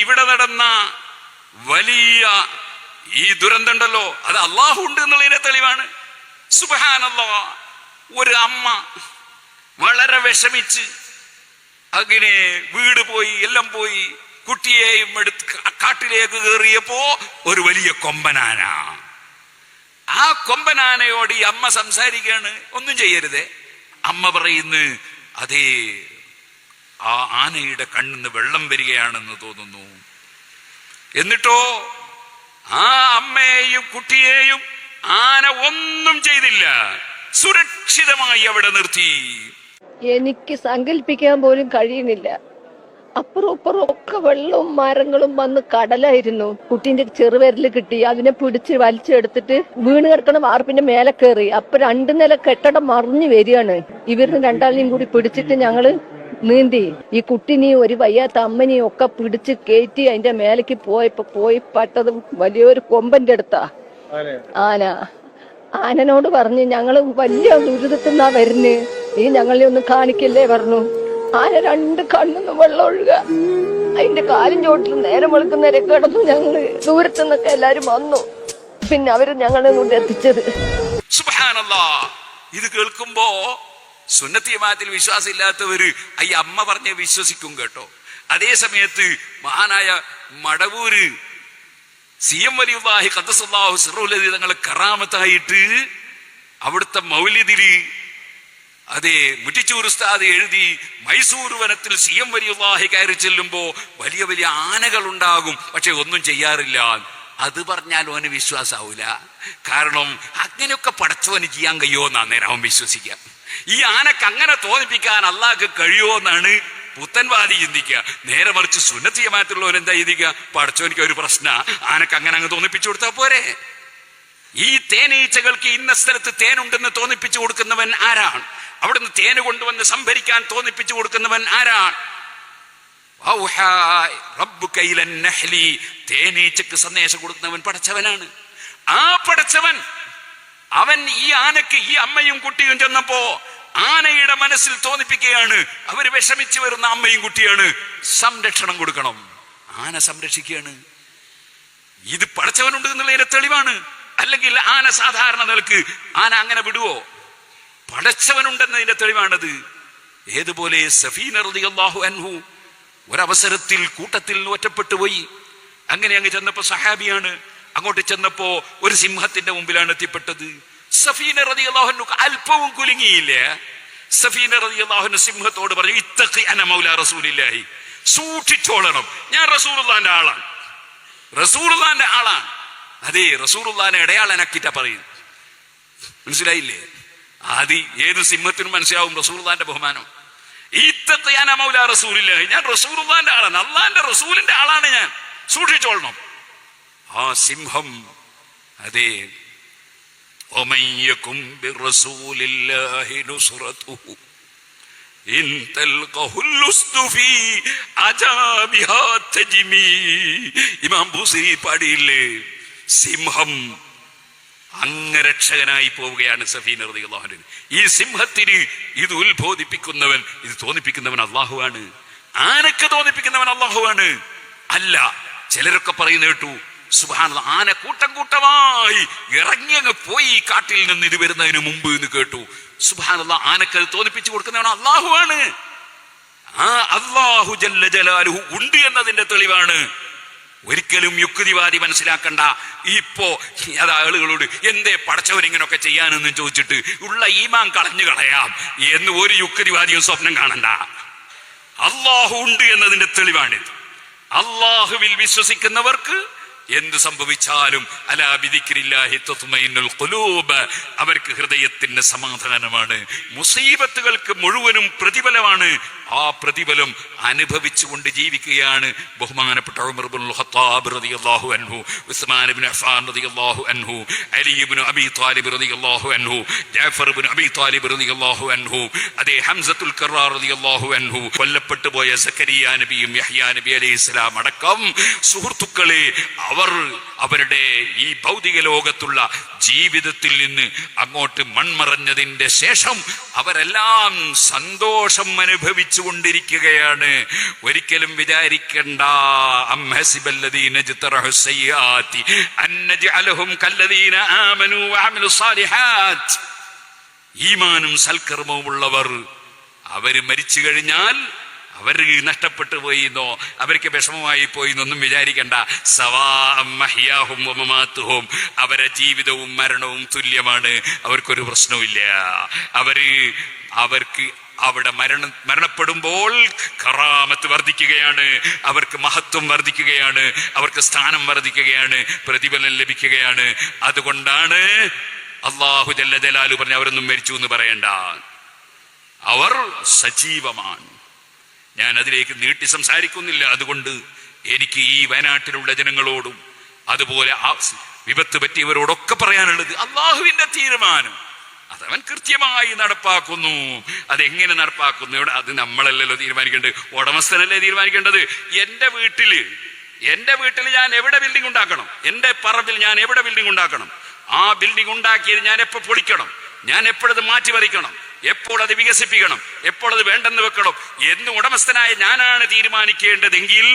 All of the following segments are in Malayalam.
ഇവിടെ നടന്ന വലിയ ഈ ദുരന്തമുണ്ടല്ലോ, അത് അള്ളാഹു ഉണ്ട് എന്നുള്ളതിന്റെ തെളിവാണ്. സുബ്ഹാനല്ലാഹ്. ഒരു അമ്മ വളരെ വിഷമിച്ച് അങ്ങനെ വീട് പോയി, എല്ലാം പോയി, കുട്ടിയെയും എടുത്ത് കാട്ടിലേക്ക് കയറിയപ്പോ ഒരു വലിയ കൊമ്പനാന. ആ കൊമ്പനാനയോട് ഈ അമ്മ സംസാരിക്കുകയാണ്, ഒന്നും ചെയ്യരുതേ. അമ്മ പറയുന്നു, അതേ ആ ആനയുടെ കണ്ണിന്ന് വെള്ളം വരികയാണെന്ന് തോന്നുന്നു. എന്നിട്ടോ ആ അമ്മയെയും കുട്ടിയെയും ആന ഒന്നും ചെയ്തില്ല, സുരക്ഷിതമായി അവിടെ നിർത്തി. എനിക്ക് സങ്കല്പിക്കാൻ പോലും കഴിയുന്നില്ല. അപ്പുറം ഇപ്പുറം ഒക്കെ വെള്ളവും മരങ്ങളും വന്ന് കടലായിരുന്നു. കുട്ടീന്റെ ചെറുവിരല് കിട്ടി, അതിനെ പിടിച്ച് വലിച്ചെടുത്തിട്ട് വീണ് കിടക്കണ വാർപ്പിന്റെ മേലെ കയറി. അപ്പൊ 2 നില കെട്ടിടം മറിഞ്ഞു വരികയാണ്. ഇവരിന് 2 കൂടി പിടിച്ചിട്ട് ഞങ്ങള് നീന്തി ഈ കുട്ടിനെയും ഒരു വയ്യാത്ത അമ്മനെയും ഒക്കെ പിടിച്ച് കയറ്റി അതിന്റെ മേലേക്ക് പോയി പട്ടത് വലിയൊരു കൊമ്പന്റെ അടുത്താ ആന. ആനനോട് പറഞ്ഞു, ഞങ്ങള് വലിയ ദുരിതത്തിൽ നിന്നാ വരുന്നേ, നീ ഞങ്ങളെ ഒന്ന് കാണിക്കല്ലേ പറഞ്ഞു. ആന 2 കണ്ണൊന്നും വെള്ളം ഒഴുക. അതിന്റെ കാലും ചോട്ടിൽ നേരം വെളുക്കുന്നവരെ കിടന്നു. ഞങ്ങള് ദൂരത്തു നിന്നൊക്കെ എല്ലാരും വന്നു. പിന്നെ അവര് ഞങ്ങളെ കൊണ്ട് എത്തിച്ചത്. സുബ്ഹാനല്ലാഹ്. ഇത് കേൾക്കുമ്പോ സുന്നത്തി ജമാഅത്തിൽ വിശ്വാസമില്ലാത്തവര് ഈ അമ്മ പറഞ്ഞ് വിശ്വസിക്കും കേട്ടോ. അതേ സമയത്ത് മഹാനായ മടവൂര് CM വലിയുള്ളാഹി ഖദ്ദസല്ലാഹു സിർറുൽ അസീസ് തങ്ങളെ കറാമത്തായിട്ട് അവിടുത്തെ മൗലിദില് അതെ മുറ്റിച്ചൂർ ഉസ്താദ് എഴുതി, മൈസൂർ വനത്തിൽ CM വലിയുള്ളാഹി കയറി ചെല്ലുമ്പോ വലിയ വലിയ ആനകൾ ഉണ്ടാകും, പക്ഷെ ഒന്നും ചെയ്യാറില്ല. അത് പറഞ്ഞാൽ അവന് വിശ്വാസാവൂല. കാരണം അങ്ങനെയൊക്കെ പടച്ചവന് ചെയ്യാൻ കഴിയുമോന്നാ നേരം അവൻ വിശ്വസിക്കുക. ഈ ആനക്ക് അങ്ങനെ തോന്നിപ്പിക്കാൻ അള്ളാഹ്ക്ക് കഴിയുമോന്നാണ് പുത്തൻവാദി ചിന്തിക്കുക. നേരെ മറിച്ച് സുന്നത്ത് ജമാഅത്തുള്ളവർ എന്താ ചിന്തിക്കുക, പടച്ചവനിക്ക് ഒരു പ്രശ്ന, ആനക്ക് അങ്ങനെ അങ്ങ് തോന്നിപ്പിച്ചു കൊടുത്താൽ പോരെ. ഈ തേനീച്ചകൾക്ക് ഇന്ന സ്ഥലത്ത് തേനുണ്ടെന്ന് തോന്നിപ്പിച്ചു കൊടുക്കുന്നവൻ ആരാണ്? അവിടുന്ന് തേന് കൊണ്ടുവന്ന് സംഭരിക്കാൻ തോന്നിപ്പിച്ചു കൊടുക്കുന്നവൻ ആരാണ്? തേനീച്ചക്ക് സന്ദേശം കൊടുക്കുന്നവൻ പടച്ചവനാണ്. ആ പടച്ചവൻ അവൻ ഈ ആനക്ക്, ഈ അമ്മയും കുട്ടിയും ചെന്നപ്പോ ആനയുടെ മനസ്സിൽ തോന്നിപ്പിക്കുകയാണ്, അവര് വിഷമിച്ചു വരുന്ന അമ്മയും കുട്ടിയാണ്, സംരക്ഷണം കൊടുക്കണം. ആന സംരക്ഷിക്കുകയാണ്. ഇത് പടച്ചവനുണ്ട് എന്നുള്ളതിന്റെ തെളിവാണ്. അല്ലെങ്കിൽ ആന സാധാരണ നിലക്ക് ആന അങ്ങനെ വിടുവോ? പടച്ചവനുണ്ടെന്നതിന്റെ തെളിവാണത്. ഏതുപോലെ സഫീന റളിയല്ലാഹു അൻഹു ഒരവസരത്തിൽ കൂട്ടത്തിൽ ഒറ്റപ്പെട്ടു പോയി. അങ്ങനെ അങ്ങ് ചെന്നപ്പോ സഹാബിയാണ്. അങ്ങോട്ട് ചെന്നപ്പോ ഒരു സിംഹത്തിന്റെ മുമ്പിലാണ് എത്തിപ്പെട്ടത്. സഫീന റളിയല്ലാഹു അൻഹു അല്പവും കുലുങ്ങിയില്ല. സഫീന റളിയല്ലാഹു അൻഹു സിംഹത്തോട് പറഞ്ഞു, ഇത്തഖി അന മൗലാ റസൂലില്ലാഹി, സൂക്ഷിച്ചോളണം, ഞാൻ റസൂലുള്ളാഹിന്റെ ആളാണ്, റസൂലുള്ളാഹിന്റെ ആളാണ്. അതെ, റസൂലുള്ളാഹിനെ ഇടയാളനാക്കിട്ടാ പറയുന്നത്. മനസ്സിലായില്ലേ? ആദ്യം ഏത് സിംഹത്തിനും മനസ്സിലാവും റസൂലുള്ളാഹിന്റെ ബഹുമാനം. ഇത്തഖി അന മൗലാ റസൂലില്ലാഹി, ഞാൻ റസൂലുള്ളാഹിന്റെ ആളാണ്, അള്ളാഹിന്റെ റസൂലിന്റെ ആളാണ് ഞാൻ, സൂക്ഷിച്ചോളണം. ആ സിംഹം അതെ ഇമാം ബൂസരി പാടിയില്ലേ, സിംഹം അംഗരക്ഷകനായി പോവുകയാണ് സഫീന റളിയല്ലാഹു അൻഹു. ഈ സിംഹത്തിന് ഇത് ഉത്ബോധിപ്പിക്കുന്നവൻ, ഇത് തോന്നിപ്പിക്കുന്നവൻ അല്ലാഹുവാണ്. ആനക്ക് തോന്നിപ്പിക്കുന്നവൻ അല്ലാഹുവാണ്. അല്ല, ചിലരൊക്കെ പറയുന്ന കേട്ടു, സുബ്ഹാനല്ലാഹ്, ആന കൂട്ടം കൂട്ടമായി ഇറങ്ങി അങ്ങ് പോയി കാട്ടിൽ നിന്ന് ഇത് വരുന്നതിന് മുമ്പ് എന്ന് കേട്ടു. സുബ്ഹാനല്ലാഹ്, ആനക്ക് അത് തോന്നിപ്പിച്ചു കൊടുക്കുന്നവൻ അല്ലാഹുവാണ്. ആ അല്ലാഹു ജല്ല ജലാലുഹു ഉണ്ട് എന്നതിന്റെ തെളിവാണ്. ഒരിക്കലും യുക്തിവാദി മനസ്സിലാക്കണ്ട. ഇപ്പോ അത് ആളുകളോട് എന്തേ പടച്ചവൻ ഇങ്ങനൊക്കെ ചെയ്യാനെന്ന് ചോദിച്ചിട്ട് ഉള്ള ഈമാൻ കളഞ്ഞു കളയാം എന്ന് ഒരു യുക്തിവാദിയും സ്വപ്നം കാണണ്ട. അല്ലാഹു ഉണ്ട് എന്നതിന്റെ തെളിവാണിത്. അല്ലാഹുവിൽ വിശ്വസിക്കുന്നവർക്ക് എന്ത് സംഭവിച്ചാലും അലാ ബിദിക്രില്ലാഹി തത്മഇന്നുൽ ഖുലൂബ്, അവർക്ക് ഹൃദയത്തിന്റെ സമാധാനമാണ്. മുസീബത്തുകൾക്ക് മുഴുവനും പ്രതിഫലമാണ്. ആ പ്രതിഫലം അനുഭവിച്ചുകൊണ്ട് ജീവിക്കുകയാണ് ബഹുമാനപ്പെട്ട ഉമർ ഇബ്നുൽ ഖത്താബ് റളിയല്ലാഹു അൻഹു, ഉസ്മാൻ ഇബ്നു അഫ്ഫാൻ റളിയല്ലാഹു അൻഹു, അലി ഇബ്നു അബീ ത്വാലിബ് റളിയല്ലാഹു അൻഹു, ജഅഫർ ഇബ്നു അബീ ത്വാലിബ് റളിയല്ലാഹു അൻഹു, അതേ ഹംസത്തുൽ കറാർ റളിയല്ലാഹു അൻഹു, കൊല്ലപ്പെട്ടു പോയ സക്കരിയ നബിയും യഹ്യാ നബി അലൈഹിസ്സലാം അടക്കം സുഹൃത്തുക്കളെ, അവരുടെ ഈ ഭൗതിക ലോകത്തുള്ള ജീവിതത്തിൽ നിന്ന് അങ്ങോട്ട് മൺമറഞ്ഞതിന്റെ ശേഷം അവരെല്ലാം സന്തോഷം അനുഭവിച്ചു പഠിപ്പിച്ചുകൊണ്ടിരിക്കുകയാണ്. ഒരിക്കലും വിചാരിക്കണ്ട അം ഹസിബല്ലദീന യജ്തറഹു സയ്യാത്തി അൻ നജഅലഹും കല്ലദീന ആമനൂ വഅമിലു സ്വാലിഹാത്ത്. ഈമാനും സൽക്കർമ്മവും ഉള്ളവർ അവര് മരിച്ചു കഴിഞ്ഞാൽ അവര് നഷ്ടപ്പെട്ടു പോയിന്നോ, അവർക്ക് വിഷമമായി പോയിന്നൊന്നും വിചാരിക്കണ്ട. സവാഅം മഹ്യാഹും വമമാതുഹും, അവരെ ജീവിതവും മരണവും തുല്യമാണ്. അവർക്കൊരു പ്രശ്നവുമില്ല. അവർക്ക് അവിടെ മരണപ്പെടുമ്പോൾ കറാമത്ത് വർദ്ധിക്കുകയാണ്, അവർക്ക് മഹത്വം വർദ്ധിക്കുകയാണ്, അവർക്ക് സ്ഥാനം വർദ്ധിക്കുകയാണ്, പ്രതിഫലം ലഭിക്കുകയാണ്. അതുകൊണ്ടാണ് അല്ലാഹു ജല്ല ജലാലു പറഞ്ഞ അവരൊന്നും മരിച്ചു എന്ന് പറയണ്ട, അവർ സജീവമാണ്. ഞാൻ അതിലേക്ക് നീട്ടി സംസാരിക്കുന്നില്ല. അതുകൊണ്ട് എനിക്ക് ഈ വയനാട്ടിലുള്ള ജനങ്ങളോടും അതുപോലെ വിപത്ത് പറ്റിയവരോടൊക്കെ പറയാനുള്ളത്, അള്ളാഹുവിന്റെ തീരുമാനം അതവൻ കൃത്യമായി നടപ്പാക്കുന്നു. അതെങ്ങനെ നടപ്പാക്കുന്നു അത് നമ്മളല്ലല്ലോ തീരുമാനിക്കേണ്ടത്, ഉടമസ്ഥനല്ലേ തീരുമാനിക്കേണ്ടത്. എന്റെ വീട്ടിൽ ഞാൻ എവിടെ ബിൽഡിംഗ് ഉണ്ടാക്കണം, എന്റെ പറമ്പിൽ ഞാൻ എവിടെ ബിൽഡിംഗ് ഉണ്ടാക്കണം, ആ ബിൽഡിംഗ് ഉണ്ടാക്കിയത് ഞാൻ എപ്പോ പൊളിക്കണം, ഞാൻ എപ്പോഴത് മാറ്റിമറിക്കണം, എപ്പോൾ അത് വികസിപ്പിക്കണം, എപ്പോൾ അത് വേണ്ടെന്ന് വെക്കണം എന്ന് ഉടമസ്ഥനായ ഞാനാണ് തീരുമാനിക്കേണ്ടതെങ്കിൽ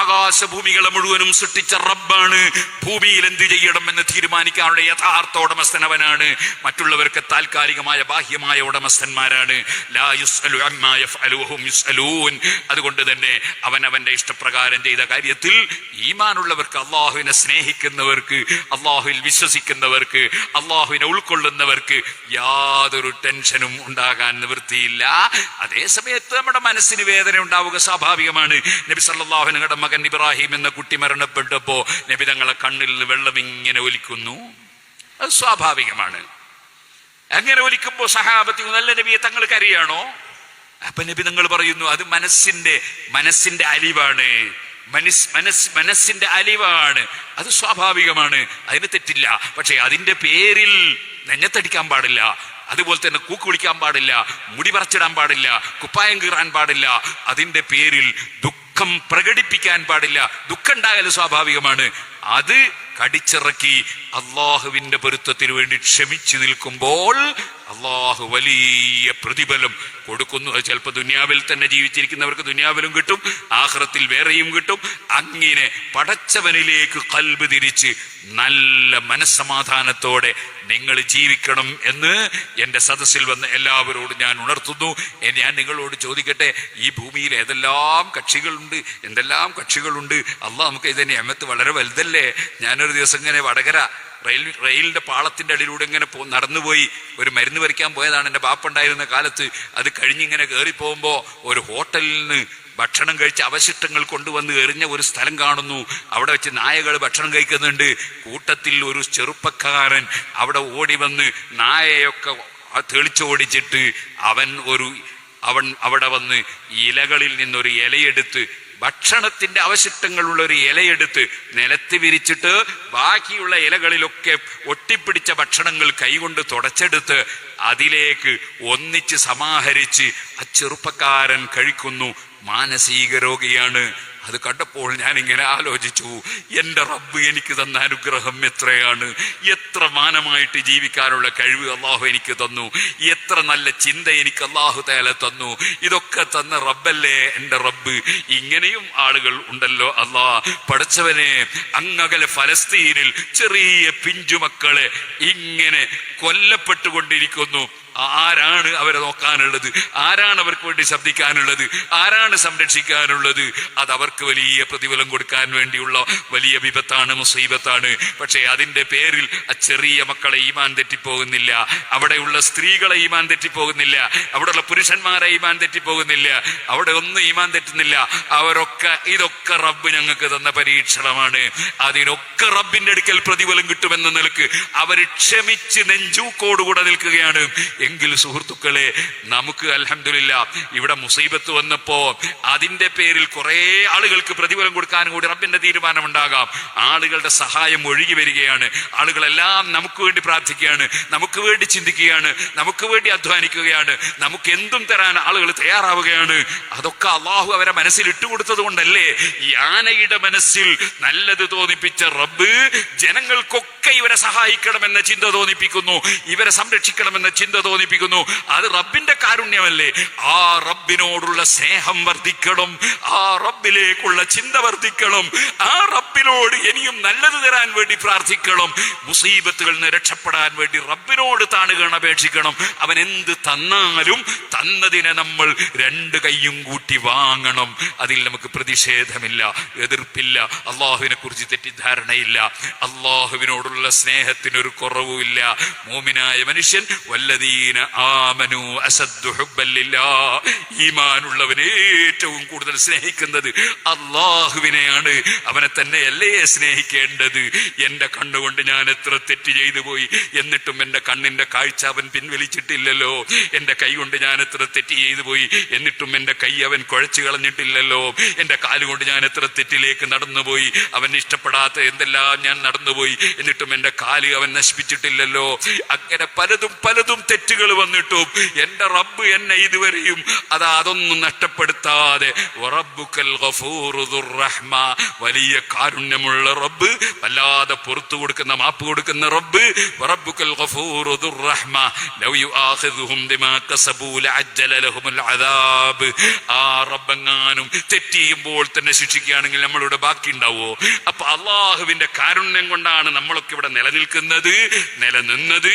ആകാശഭൂമികളെ മുഴുവനും സൃഷ്ടിച്ച റബ്ബാണ് ഭൂമിയിൽ എന്ത് ചെയ്യണം എന്ന് തീരുമാനിക്കാനുള്ള യഥാർത്ഥ ഉടമസ്ഥൻ അവനാണ്. മറ്റുള്ളവർക്ക് താൽക്കാലികമായ ബാഹ്യമായ ഉടമസ്ഥന്മാരാണ്. ലാ യുസ്അലു അമ്മാ യഫ്അലു വഹും യുസ്അലൂൻ. അതുകൊണ്ട് തന്നെ അവനവന്റെ ഇഷ്ടപ്രകാരം ചെയ്ത കാര്യത്തിൽ ഈമാനുള്ളവർക്ക്, അള്ളാഹുവിനെ സ്നേഹിക്കുന്നവർക്ക്, അള്ളാഹുവിൽ വിശ്വസിക്കുന്നവർക്ക്, അള്ളാഹുവിനെ ഉൾക്കൊള്ളുന്നവർക്ക് യാതൊരു ടെൻഷനും ഉണ്ടാകാൻ നിവൃത്തിയില്ല. അതേ സമയത്ത് നമ്മുടെ മനസ്സിന് വേദന ഉണ്ടാവുക സ്വാഭാവികമാണ്. നബി സല്ലല്ലാഹു അലൈഹി വസല്ലം മകൻ ഇബ്രാഹിം എന്ന കുട്ടി മരണപ്പെട്ടപ്പോ നബി തങ്ങളെ കണ്ണിൽ നിന്ന് വെള്ളം ഇങ്ങനെ ഒലിക്കുന്നു. അത് സ്വാഭാവികമാണ്. അങ്ങനെ ഒലിക്കുമ്പോ സഹാബത്ത് നല്ല നബിയെ തങ്ങൾക്ക് അറിയാണോ? അപ്പൊ നബി തങ്ങൾ പറയുന്നു, അത് മനസ്സിന്റെ അലിവാണ്, മനസ്സിന്റെ അലിവാണ്, അത് സ്വാഭാവികമാണ്, അതിന് തെറ്റില്ല. പക്ഷെ അതിന്റെ പേരിൽ നെഞ്ഞത്തടിക്കാൻ പാടില്ല, അതുപോലെ തന്നെ കൂക്ക് വിളിക്കാൻ പാടില്ല, മുടി പറിച്ചിടാൻ പാടില്ല, കുപ്പായം കീറാൻ പാടില്ല, അതിന്റെ പേരിൽ ദുഃഖം പ്രകടിപ്പിക്കാൻ പാടില്ല. ദുഃഖം ഉണ്ടാകല് സ്വാഭാവികമാണ്. അത് കടിച്ചിറക്കി അള്ളാഹുവിന്റെ പൊരുത്തത്തിന് വേണ്ടി ക്ഷമിച്ചു നിൽക്കുമ്പോൾ അള്ളാഹു വലിയ പ്രതിഫലം കൊടുക്കുന്നു. അത് ചിലപ്പോൾ ദുനിയാവിൽ തന്നെ ജീവിച്ചിരിക്കുന്നവർക്ക് ദുനിയാവിലും കിട്ടും, ആഖിറത്തിൽ വേറെയും കിട്ടും. അങ്ങനെ പടച്ചവനിലേക്ക് ഖൽബ് തിരിച്ച് നല്ല മനസ്സമാധാനത്തോടെ നിങ്ങൾ ജീവിക്കണം എന്ന് എന്റെ സദസ്സിൽ വന്ന് എല്ലാവരോടും ഞാൻ ഉണർത്തുന്നു. ഞാൻ നിങ്ങളോട് ചോദിക്കട്ടെ, ഈ ഭൂമിയിൽ ഏതെല്ലാം കക്ഷികളുണ്ട്, എന്തെല്ലാം കക്ഷികളുണ്ട്. അള്ളാഹ് നമുക്ക് ഇതിന്റെ നിഅമത്ത് വളരെ വലുതല്ലേ. ഞാനൊരു ദിവസം ഇങ്ങനെ വടകര റെയിലിന്റെ പാളത്തിന്റെ അടിയിലൂടെ ഇങ്ങനെ നടന്നുപോയി ഒരു മരുന്ന് വരയ്ക്കാൻ പോയതാണ്. എന്റെ ബാപ്പുണ്ടായിരുന്ന കാലത്ത്. അത് കഴിഞ്ഞിങ്ങനെ കയറി പോകുമ്പോ ഒരു ഹോട്ടലിൽ നിന്ന് ഭക്ഷണം കഴിച്ച് അവശിഷ്ടങ്ങൾ കൊണ്ടുവന്ന് എറിഞ്ഞ ഒരു സ്ഥലം കാണുന്നു. അവിടെ വെച്ച് നായകൾ ഭക്ഷണം കഴിക്കുന്നുണ്ട്. കൂട്ടത്തിൽ ഒരു ചെറുപ്പക്കാരൻ അവിടെ ഓടി വന്ന് നായയൊക്കെ തെളിച്ചോടിച്ചിട്ട് അവൻ അവിടെ വന്ന് ഇലകളിൽ നിന്നൊരു ഇലയെടുത്ത്, ഭക്ഷണത്തിന്റെ അവശിഷ്ടങ്ങളുള്ള ഒരു ഇലയെടുത്ത് നിലത്ത് വിരിച്ചിട്ട് ബാക്കിയുള്ള ഇലകളിലൊക്കെ ഒട്ടിപ്പിടിച്ച ഭക്ഷണങ്ങൾ കൈകൊണ്ട് തുടച്ചെടുത്ത് അതിലേക്ക് ഒന്നിച്ച് സമാഹരിച്ച് ആ ചെറുപ്പക്കാരൻ കഴിക്കുന്നു. മാനസിക രോഗിയാണ്. അത് കണ്ടപ്പോൾ ഞാനിങ്ങനെ ആലോചിച്ചു, എന്റെ റബ്ബ് എനിക്ക് തന്ന അനുഗ്രഹം എത്രയാണ്, എത്ര മാനമായിട്ട് ജീവിക്കാനുള്ള കഴിവ് അള്ളാഹു എനിക്ക് തന്നു, എത്ര നല്ല ചിന്ത എനിക്ക് അള്ളാഹു തആല തന്നു. ഇതൊക്കെ തന്ന റബ്ബല്ലേ എന്റെ റബ്ബ്. ഇങ്ങനെയും ആളുകൾ ഉണ്ടല്ലോ. പടച്ചവനെ, അങ്ങകലെ ഫലസ്തീനിൽ ചെറിയ പിഞ്ചുമക്കളെ ഇങ്ങനെ കൊല്ലപ്പെട്ടുകൊണ്ടിരിക്കുന്നു. ആരാണ് അവരെ നോക്കാനുള്ളത്? ആരാണ് അവർക്ക് വേണ്ടി ശബ്ദിക്കാനുള്ളത്? ആരാണ് സംരക്ഷിക്കാനുള്ളത്? അത് അവർക്ക് വലിയ പ്രതിഫലം കൊടുക്കാൻ വേണ്ടിയുള്ള വലിയ വിപത്താണ്, മുസീബത്താണ്. പക്ഷെ അതിന്റെ പേരിൽ ആ ചെറിയ മക്കളെ ഈമാൻ തെറ്റിപ്പോകുന്നില്ല, അവിടെയുള്ള സ്ത്രീകളെ ഈമാൻ തെറ്റിപ്പോകുന്നില്ല, അവിടെയുള്ള പുരുഷന്മാരെ ഈമാൻ തെറ്റിപ്പോകുന്നില്ല, അവിടെ ഒന്നും ഈമാൻ തെറ്റുന്നില്ല. ഇതൊക്കെ റബ്ബ് ഞങ്ങൾക്ക് തന്ന പരീക്ഷണമാണ്. അതിനൊക്കെ റബ്ബിന്റെ അടുക്കൽ പ്രതിഫലം കിട്ടുമെന്ന നിലക്ക് അവർ ക്ഷമിച്ച് നെഞ്ചൂക്കോടുകൂടെ നിൽക്കുകയാണ്. എങ്കിൽ സുഹൃത്തുക്കളെ, നമുക്ക് അൽഹംദുലില്ലാഹ് ഇവിടെ മുസീബത്ത് വന്നപ്പോ അതിന്റെ പേരിൽ കുറെ ആളുകൾക്ക് പ്രതിഫലം കൊടുക്കാനും കൂടി റബ്ബിന്റെ തീരുമാനം ഉണ്ടാകാം. ആളുകളുടെ സഹായം ഒഴുകി വരികയാണ്. ആളുകളെല്ലാം നമുക്ക് വേണ്ടി പ്രാർത്ഥിക്കുകയാണ്, നമുക്ക് വേണ്ടി ചിന്തിക്കുകയാണ്, നമുക്ക് വേണ്ടി അധ്വാനിക്കുകയാണ്, നമുക്ക് എന്തും തരാൻ ആളുകൾ തയ്യാറാവുകയാണ്. അതൊക്കെ അള്ളാഹു അവരെ മനസ്സിൽ ഇട്ടുകൊടുത്തത് കൊണ്ടല്ലേ. ഈ ആനയുടെ മനസ്സിൽ നല്ലത് തോന്നിപ്പിച്ച റബ്ബ് ജനങ്ങൾക്കൊക്കെ ഇവരെ സഹായിക്കണമെന്ന ചിന്ത തോന്നിപ്പിക്കുന്നു, ഇവരെ സംരക്ഷിക്കണമെന്ന ചിന്ത തോന്നിപ്പിക്കുന്നു. തോന്നിപ്പിക്കുന്നു. അത് റബ്ബിന്റെ കാരുണ്യമല്ലേ? ആ റബ്ബിനോടുള്ള സ്നേഹം വർദ്ധിക്കണം, ആ റബ്ബിലേക്കുള്ള ചിന്ത വർദ്ധിക്കണം, ആ റബ്ബിനോട് ഇനിയും നല്ലത് തരാൻ വേണ്ടി പ്രാർത്ഥിക്കണം, മുസീബത്തുകളിൽ നിന്ന് രക്ഷപ്പെടാൻ വേണ്ടി റബ്ബിനോട് താണുകയാണ് അപേക്ഷിക്കണം. അവൻ എന്ത് തന്നാലും തന്നതിനെ നമ്മൾ രണ്ട് കൈയും കൂട്ടി വാങ്ങണം. അതിൽ നമുക്ക് പ്രതിഷേധമില്ല, എതിർപ്പില്ല, അള്ളാഹുവിനെ കുറിച്ച് തെറ്റിദ്ധാരണയില്ല, അള്ളാഹുവിനോടുള്ള സ്നേഹത്തിനൊരു കുറവുമില്ല. മോമിനായ മനുഷ്യൻ വല്ലദീന ആമനു അസദ്ദു ഹുബ്ബൻ ലില്ലാഹ്, ഈമാനുള്ളവൻ ഏറ്റവും കൂടുതൽ സ്നേഹിക്കുന്നത് അള്ളാഹുവിനെയാണ്. അവനെ തന്നെയല്ലേ സ്നേഹിക്കേണ്ടത്? എന്റെ കണ്ണുകൊണ്ട് ഞാൻ എത്ര തെറ്റ് ചെയ്തു പോയി, എന്നിട്ടും എന്റെ കണ്ണിന്റെ കാഴ്ച അവൻ പിൻവലിച്ചിട്ടില്ലല്ലോ. എന്റെ കൈ കൊണ്ട് ഞാൻ എത്ര തെറ്റ് ചെയ്തു പോയി, എന്നിട്ടും എന്റെ കൈ അവൻ കുഴച്ചു കളഞ്ഞിട്ടില്ലല്ലോ. എന്റെ കാലുകൊണ്ട് ഞാൻ എത്ര തെറ്റിലേക്ക് നടന്നുപോയി, അവൻ ഇഷ്ടപ്പെടാത്ത എന്തെല്ലാം ഞാൻ നടന്നുപോയി, എന്നിട്ടും എന്റെ കാല് അവൻ നശിപ്പിച്ചിട്ടില്ലല്ലോ. അങ്ങനെ പലതും തെറ്റുകൾ വന്നിട്ടും എന്റെ റബ്ബ് എന്നെ ഇതുവരെയും അതൊന്നും നഷ്ടപ്പെടുത്താതെ, റബ്ബുക്കൽ ഗഫൂറു ദുർ റഹ്മ, വലിയ കാരുണ്യമുള്ള റബ്ബ്, വല്ലാതെ പുറത്തു കൊടുക്കുന്ന മാപ്പ് കൊടുക്കുന്ന റബ്ബ്, റബ്ബുക്കൽ ഗഫൂറു ദുർ റഹ്മ ലൗ യുആഖിദുഹും ബിമാ കസബൂ ലഅജ്ജല ലഹുമുൽ അദാബ്. ആ റബ്ബെങ്ങാനും തെറ്റിയുമ്പോൾ തന്നെ ശിക്ഷിക്കുകയാണെങ്കിൽ നമ്മളിവിടെ ബാക്കി ഉണ്ടാവോ? അപ്പൊ അള്ളാഹുവിന്റെ കാരുണ്യം കൊണ്ടാണ് നമ്മളൊക്കെ ഇവിടെ നിലനിന്നത്.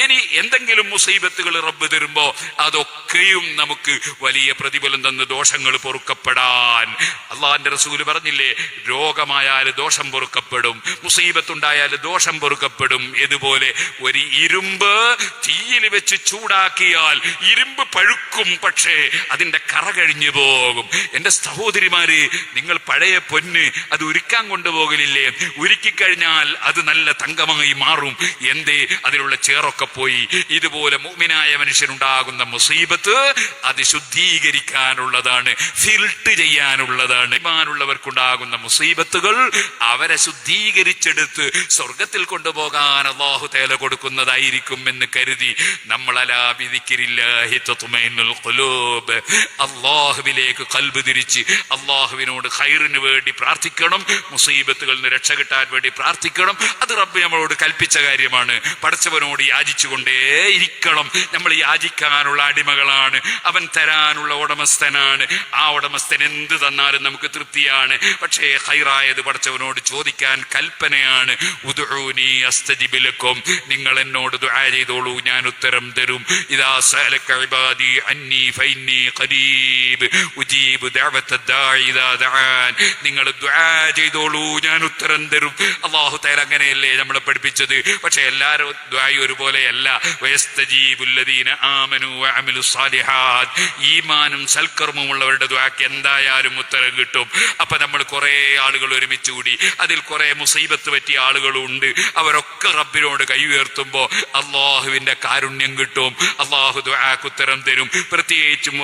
ഇനി എന്തെങ്കിലും മുസീബത്തുകൾ റബ്ബ് തരുമ്പോ അതൊക്കെയും നമുക്ക് വലിയ പ്രതിഫലം തന്ന് ദോഷങ്ങൾ പൊറുക്കപ്പെടാൻ. അള്ളാഹിന്റെ റസൂല് പറഞ്ഞില്ലേ, രോഗമായാൽ ദോഷം പൊറുക്കപ്പെടും, മുസീബത്തുണ്ടായാൽ ദോഷം പൊറുക്കപ്പെടും. ഇതുപോലെ ഒരു ഇരുമ്പ് തീയിൽ വെച്ച് ചൂടാക്കിയാൽ ഇരുമ്പ് പഴുക്കും, പക്ഷേ അതിന്റെ കറ കഴിഞ്ഞു പോകും. എന്റെ സഹോദരിമാര്, നിങ്ങൾ പഴയ പൊന്ന് അത് ഉരുക്കാൻ കൊണ്ടുപോകലില്ലേ? ഉരുക്കിക്കഴിഞ്ഞാൽ അത് നല്ല തങ്കമായി മാറും. എന്തേ? അതിലുള്ള ചേറൊക്കെ പോയി. ഇതുപോലെ മുഅ്മിനായ മനുഷ്യനുണ്ടാകുന്ന മുസീബത്ത് അത് ശുദ്ധീകരിക്കാനുള്ളതാണ്, ഫിൽട്ട് ചെയ്യാനുള്ളതാണ്. ഈമാനുള്ളവർക്കുണ്ടാകുന്ന മുസീബത്തുകൾ അവരെ ശുദ്ധീകരിച്ചെടുത്ത് സ്വർഗത്തിൽ കൊണ്ടുപോകാൻ അല്ലാഹു തആല കൊടുക്കുന്നതായിരിക്കും എന്ന് കരുതി നമ്മൾ അലാ ബിദിക്രില്ലാഹി തത്മഇന്നുൽ ഖുലൂബ്, അല്ലാഹുവിലേക്ക് ഖൽബ് തിരിച്ച് അല്ലാഹുവിനോട് ഖൈറിന് വേണ്ടി പ്രാർത്ഥിക്കണം, മുസീബത്തുകളിൽ നിന്ന് രക്ഷ കിട്ടാൻ വേണ്ടി പ്രാർത്ഥിക്കണം. അത് റബ്ബ് നമ്മളോട് കൽപ്പിച്ച കാര്യമാണ്. പടച്ചവനോട് യാചിച്ചുകൊണ്ടേ ഇരിക്കണം. നമ്മൾ യാചിക്കാനുള്ള അടിമകളാണ്, അവൻ തരാനുള്ള ഉടമസ്ഥനാണ്. ആ ഉടമസ്ഥൻ എന്ത് തന്നാലും നമുക്ക് തൃപ്തിയാണ്. പക്ഷേ ഖൈറായത് പടച്ചവനോട് ചോദിക്കാൻ കൽപ്പനയാണ്. ഉദ്ഉനി അസ്തജിബ് ലക്കും, നിങ്ങൾ എന്നോട് ദുആ ചെയ്തോളൂ, ഞാൻ ഉത്തരം തരും. ഇദാ സഅലക ഇബാദി അന്നി ഫഇന്നി ഖരീബ് ഉജീബു ദഅവത ദാഇ ഇദാ ദഅൻ, നിങ്ങൾ ദുആ ചെയ്തോളൂ, ഞാൻ ഉത്തരം തരും. അല്ലാഹു തആല അങ്ങനെയല്ലേ നമ്മളെ പഠിപ്പിച്ചത്. പക്ഷെ എല്ലാവരും ദുആയും ഒരുപോലെയല്ല. വയസ്തജീബുൽ ലദീന ആമനു വഅമിലുസ് സാലിഹാത്ത്, ഈമാനും സൽക്കർമ്മമുള്ളവരുടെ ദുആക്ക് എന്തായാലും ഉത്തരം കിട്ടും. അപ്പൊ നമ്മൾ കുറെ ആളുകൾ ഒരുമിച്ച് കൂടി, അതിൽ കുറെ മുസീബത്ത് പറ്റിയ ആളുകളുണ്ട്. അവരൊക്കെ റബ്ബിനോട് കൈ ഉയർത്തുമ്പോ അള്ളാഹുവിന്റെ കാരുണ്യം കിട്ടും, അള്ളാഹു ദുആക്ക് ഉത്തരം തരും. പ്രത്യേകിച്ചും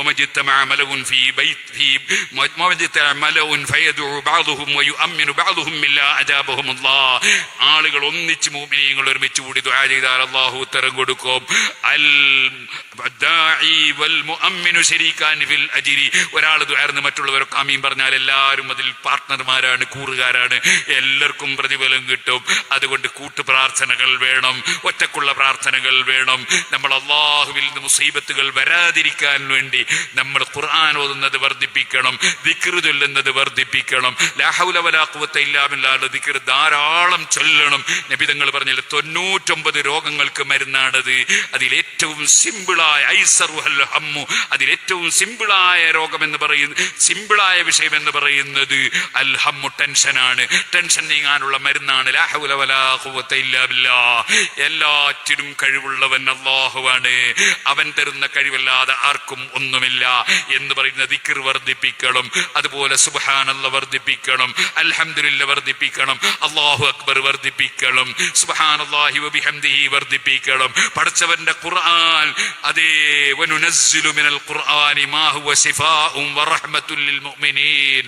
ആളുകൾ ഒന്നിച്ച് മുഅ്മിനീങ്ങൾ ഒരുമിച്ച് കൂടി ദുആ ചെയ്താൽ അള്ളാഹു ഉത്തരം കൊടുക്കും. ഒരാൾ ദുആർന്ന് മറ്റുള്ളവരൊക്കെ ആമീൻ പറഞ്ഞാൽ എല്ലാവരും അതിൽ പാർട്ട്ണർമാരാണ്, കൂറുകാരാണ്, എല്ലാവർക്കും പ്രതിഫലം കിട്ടും. അതുകൊണ്ട് കൂട്ടുപ്രാർത്ഥനകൾ വേണം, ഒറ്റക്കുള്ള പ്രാർത്ഥനകൾ വേണം. നമ്മൾ അള്ളാഹുവിൽ നിന്ന് മുസീബത്തുകൾ വരാതിരിക്കാൻ വേണ്ടി നമ്മൾ ഖുർആൻ ഓതുന്നത് വർദ്ധിപ്പിക്കണം, ദിക്ർ ചൊല്ലുന്നത് വർദ്ധിപ്പിക്കണം. ലാ ഹൗല വലാ ഖുവത ഇല്ലാ ബില്ലാഹ് ദിക്ർ ധാരാളം ചൊല്ലണം. നബി തങ്ങൾ പറഞ്ഞില്ല 99 രോഗങ്ങൾക്ക് മരുന്നാണത്. അതിലേറ്റവും സിമ്പിളായ അതിലേറ്റവും സിമ്പിളായ രോഗം എന്ന് പറയുന്നത്, സിമ്പിളായ വിഷയം എന്ന് പറയുന്നത് അൽ ഹമ്മു, ടെൻഷനാണ്. ടെൻഷൻ നീങ്ങാനുള്ള മരുന്നാണ് ലാ ഹൗല വലാ ഖുവത ഇല്ലാ ബില്ലാഹ്. എല്ലാറ്റിനും കഴിവുള്ളവൻ അല്ലാഹുവാണ്, അവൻ തരുന്ന കഴിവല്ലാതെ ആർക്കും ഒന്നുമില്ല എന്ന് പറയുന്ന ദിക്ർ വർദ്ധിപ്പിക്കണം. അതുപോലെ സുബ്ഹാനല്ലാഹ് വർദ്ധിപ്പിക്കണം, അൽഹംദുലില്ലാഹ് വർദ്ധിപ്പിക്കണം, അല്ലാഹു അക്ബർ വർദ്ധിപ്പിക്കണം, സുബ്ഹാനല്ലാഹി വബിഹംദിഹി വർദ്ധിപ്പിക്കണം. പടച്ചവന്റെ ഖുർആൻ, അതേ വനുനസ്സിലു മിനൽ ഖുർആനി മാ ഹുവ ശിഫാഉൻ വറഹ്മത്തുൽ ലിൽ മുഅ്മിനീൻ,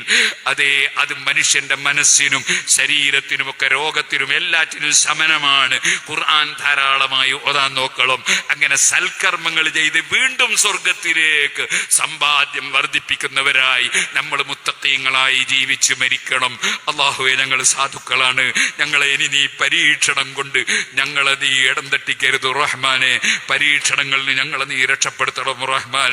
അതേ അത് മനുഷ്യന്റെ മനസ്സിനും ശരീരത്തിനും ഒക്കെ രോഗത്തിനും എല്ലാറ്റിനും ശമനമാണ്. ഖുർആൻ ധാരാളമായി ഓതാൻ നോക്കണം. അങ്ങനെ സൽക്കർമ്മങ്ങൾ ചെയ്ത് വീണ്ടും സ്വർഗത്തിലേക്ക് സമ്പാദ്യം വർദ്ധിപ്പിക്കുന്നവരായി നമ്മൾ മുത്തഖീങ്ങളായി ജീവിച്ചു മരിക്കണം. അല്ലാഹുവേ, ഞങ്ങൾ സാധുക്കളാണ്, ഞങ്ങളെ ഇനി നീ പരീക്ഷണം കൊണ്ട് ഞങ്ങളെ നീ ഇടം തട്ടിക്കരുത് റഹ്മാനെ. പരീക്ഷണങ്ങളിൽ ഞങ്ങളെ നീ രക്ഷപ്പെടുത്തണം റഹ്മാൻ.